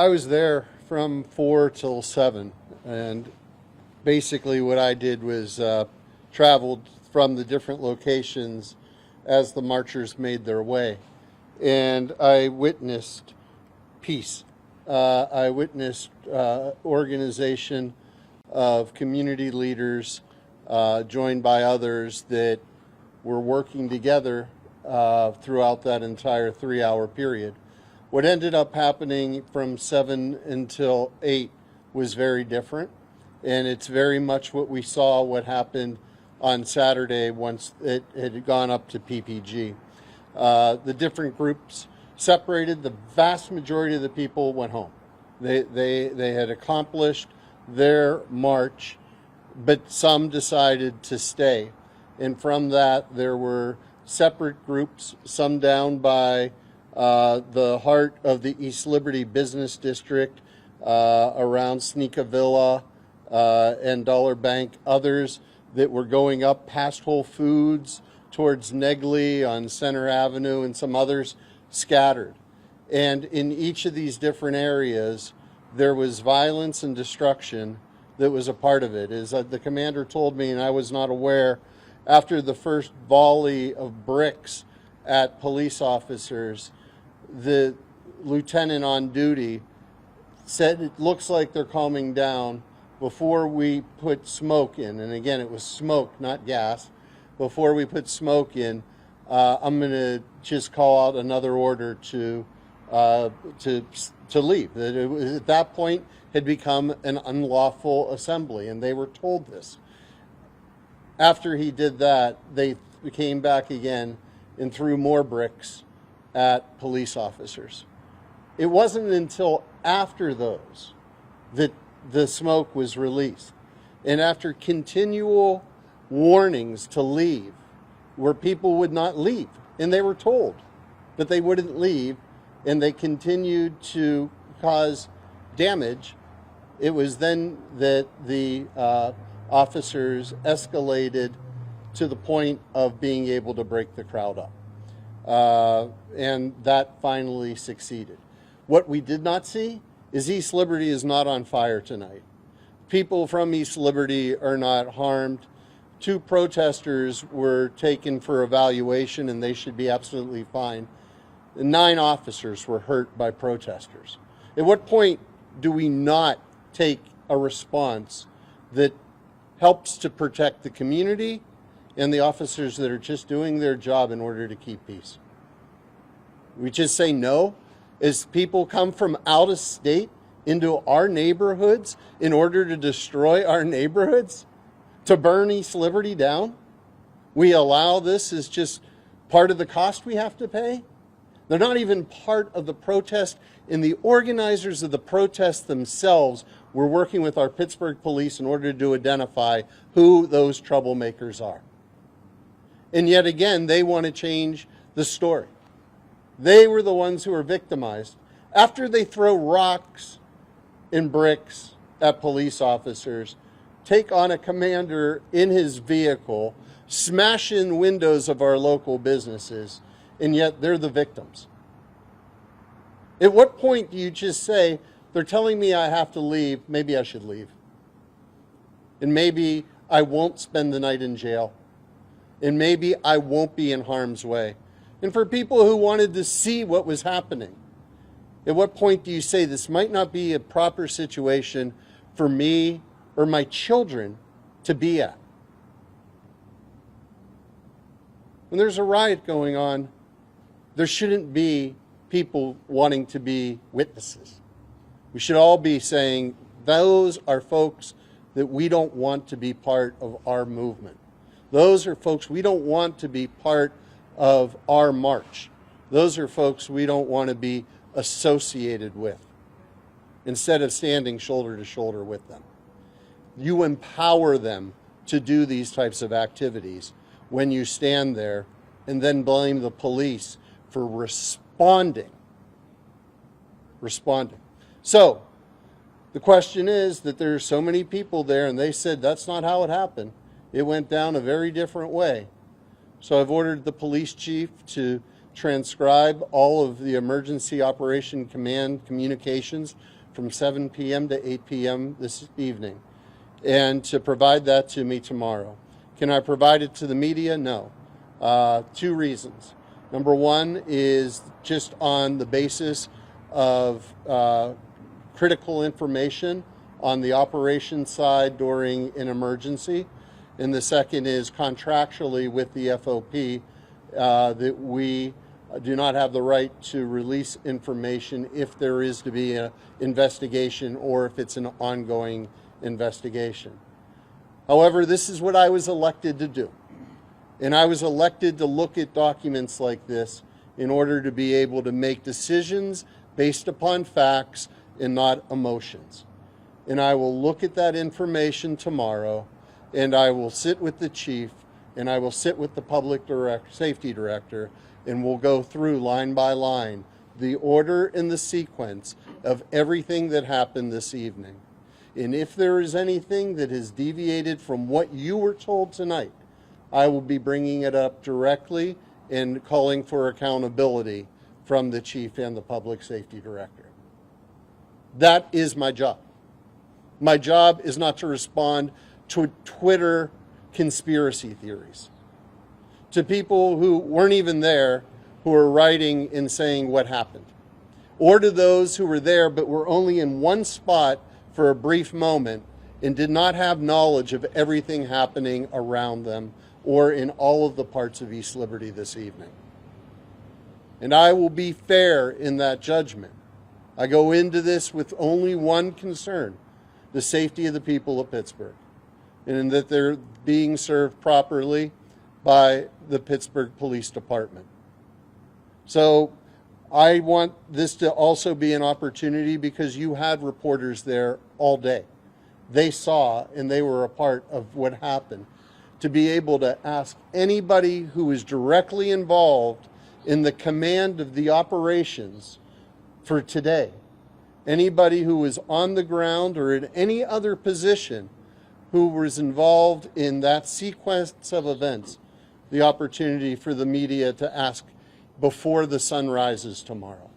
I was there from 4 till 7, and basically what I did was traveled from the different locations as the marchers made their way. And I witnessed peace. I witnessed organization of community leaders joined by others that were working together throughout that entire 3-hour period. What ended up happening from 7 until 8 was very different, and it's very much what we saw what happened on Saturday once it had gone up to PPG. The different groups separated. The vast majority of the people went home. They had accomplished their march, but some decided to stay. And from that, there were separate groups, some down by the heart of the East Liberty Business District, around Sneaka Villa and Dollar Bank, others that were going up past Whole Foods towards Negley on Center Avenue, and some others scattered. And in each of these different areas, there was violence and destruction that was a part of it. As the commander told me, and I was not aware, after the first volley of bricks at police officers, the lieutenant on duty said, "It looks like they're calming down. Before we put smoke in," and again, it was smoke, not gas, "before we put smoke in, I'm going to just call out another order to leave." That it was, at that point, had become an unlawful assembly, and they were told this. After he did that, they came back again and threw more bricks at police officers. It wasn't until after those that the smoke was released. And after continual warnings to leave, where people would not leave, and they were told that they wouldn't leave, and they continued to cause damage, it was then that the officers escalated to the point of being able to break the crowd up. And that finally succeeded. What we did not see is East Liberty is not on fire tonight. People from East Liberty are not harmed. 2 protesters were taken for evaluation, and they should be absolutely fine. 9 officers were hurt by protesters. At what point do we not take a response that helps to protect the community and the officers that are just doing their job in order to keep peace? We just say no as people come from out of state into our neighborhoods in order to destroy our neighborhoods, to burn East Liberty down? We allow this as just part of the cost we have to pay? They're not even part of the protest, and the organizers of the protest themselves were working with our Pittsburgh police in order to identify who those troublemakers are. And yet again, they want to change the story. They were the ones who were victimized. After they throw rocks and bricks at police officers, take on a commander in his vehicle, smash in windows of our local businesses, and yet they're the victims. At what point do you just say, they're telling me I have to leave, maybe I should leave? And maybe I won't spend the night in jail. And maybe I won't be in harm's way. And for people who wanted to see what was happening, at what point do you say this might not be a proper situation for me or my children to be at? When there's a riot going on, there shouldn't be people wanting to be witnesses. We should all be saying, those are folks that we don't want to be part of our movement. Those are folks we don't want to be part of our march. Those are folks we don't want to be associated with, instead of standing shoulder to shoulder with them. You empower them to do these types of activities when you stand there and then blame the police for responding. So the question is that there are so many people there, and they said that's not how it happened. It went down a very different way. So I've ordered the police chief to transcribe all of the Emergency Operation Command communications from 7 p.m. to 8 p.m. this evening, and to provide that to me tomorrow. Can I provide it to the media? No. 2 reasons. Number one is just on the basis of critical information on the operations side during an emergency. And the second is contractually with the FOP that we do not have the right to release information if there is to be an investigation or if it's an ongoing investigation. However, this is what I was elected to do. And I was elected to look at documents like this in order to be able to make decisions based upon facts and not emotions. And I will look at that information tomorrow, and I will sit with the chief, and I will sit with the public safety director, and we'll go through line by line the order and the sequence of everything that happened this evening. And if there is anything that has deviated from what you were told tonight, I will be bringing it up directly and calling for accountability from the chief and the public safety director. That is my job. My job is not to respond to Twitter conspiracy theories, to people who weren't even there, who are writing and saying what happened, or to those who were there but were only in one spot for a brief moment and did not have knowledge of everything happening around them or in all of the parts of East Liberty this evening. And I will be fair in that judgment. I go into this with only one concern: the safety of the people of Pittsburgh, and that they're being served properly by the Pittsburgh Police Department. So I want this to also be an opportunity, because you had reporters there all day. They saw and they were a part of what happened, to be able to ask anybody who is directly involved in the command of the operations for today, anybody who was on the ground or in any other position who was involved in that sequence of events, the opportunity for the media to ask before the sun rises tomorrow.